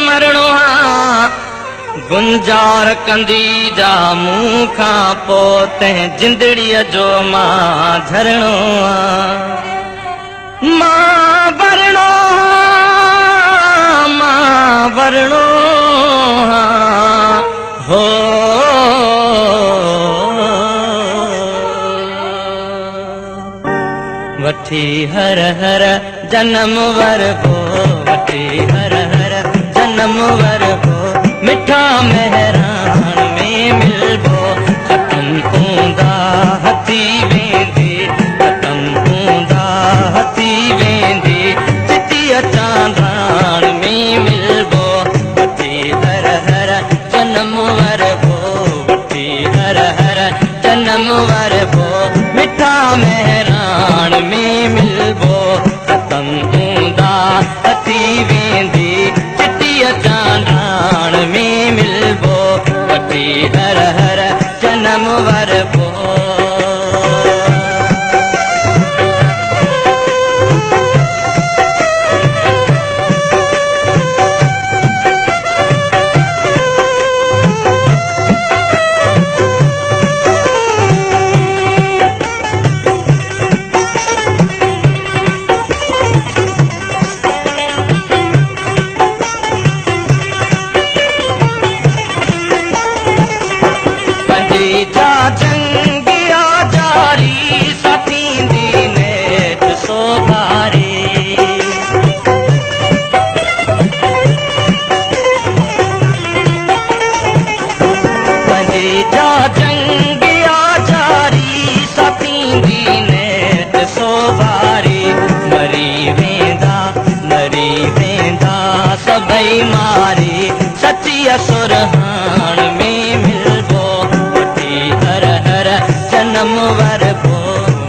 मरणो गुंजार कंदी जा मुंह खां पोइ तंहिं जिंदड़ीअ जो मां झरणो मां वरणो हो वठी हर हर जन्म वर को वठी हर हर जन्म वर को मिठा मेहरान में मिलबो खत्म हूंदा हथी वेंदी खत्म हूंदा हथी वेंदी चिटीअ चांदान में मिलबो वठी हर हर जन्म वर को वठी हर हर जन्म वर को मिठा मेहरान में मिलबो खत्म हूंदा हथी वेंदी चिटीअ चांदान में मिलबो वठी हर हर जन्म वर को जंगिया जारी सतींदी नेत सोभारी पंहिंजा जंगिया जारी सतींदी नेत सोभारी मरी वेंदा सभई मारी सची सुरहान में मिलबो हर हर जन्म वर को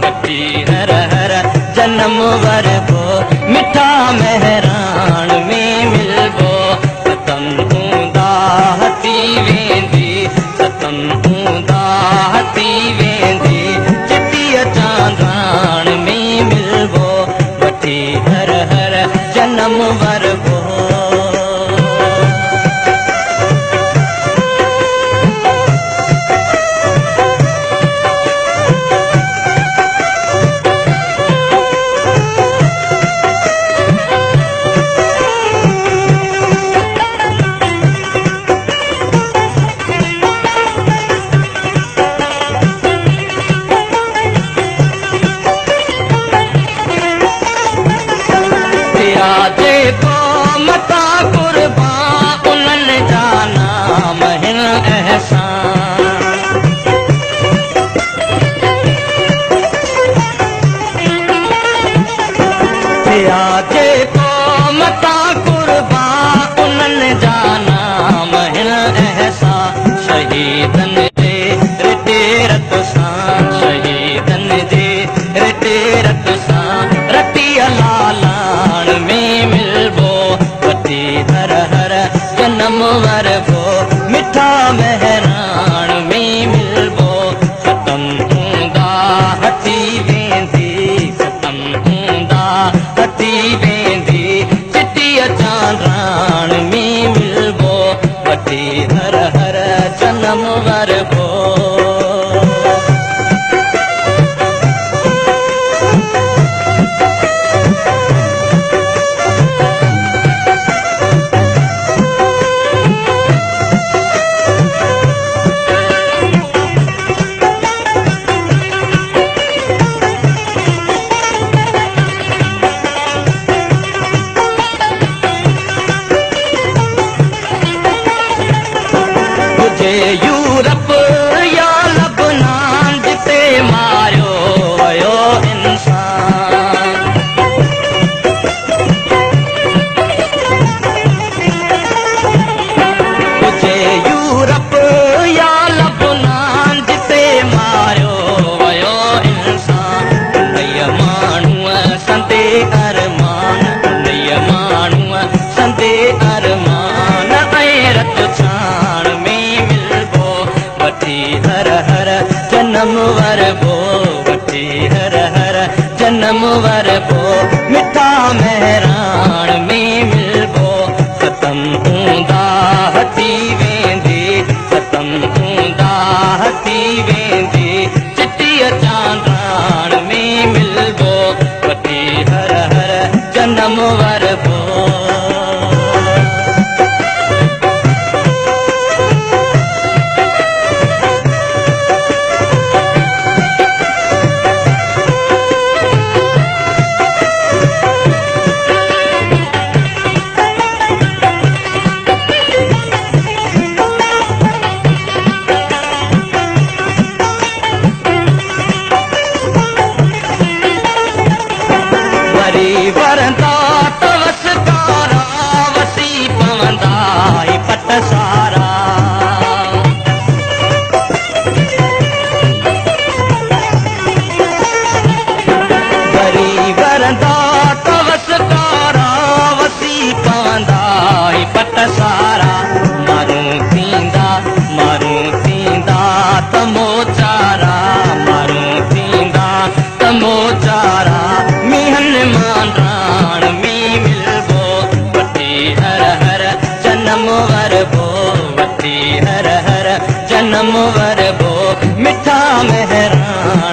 वठी हर हर जन्म वर को मिठा मेहरान में मिलबो खत्म हूंदा हथी वेंदी खत्म हूंदा हथी वेंदी चिटीअ चांदान में मिलबो वठी हर हर जन्म वर को जेको मता कुर्बान उन्हनि जा नाम हिन अहसान थिया जेको मता कुर्बान उन्हनि जा नाम हिन अहसान शहीदन जे रिटे रत सां शहीदन जे रिटे रत सां रतिया लालाण में मिलबो वठी हर हर जन्म वर को मिठा मेहरान में मिलबो खत्म हूंदा हथी वेंदी खत्म हूंदा हथी वेंदी चिटीअ चांदान में मिलबो वठी हर हर जन्म वर को यूरोप या लबनान जिते मारियो वियो इंसान तुझे यूरोप या लबनान जिते मारियो वियो इंसान नय माण्हूअ संदे अरमान नय माण्हूअ संदे अरमान ऐं रत छाण में वठी हर हर जन्म वर को वठी हर हर जन्म वर को मिठा मेहरान में मिलबो खत्म थी हर हर जन्म वर भो मिठा मेहरान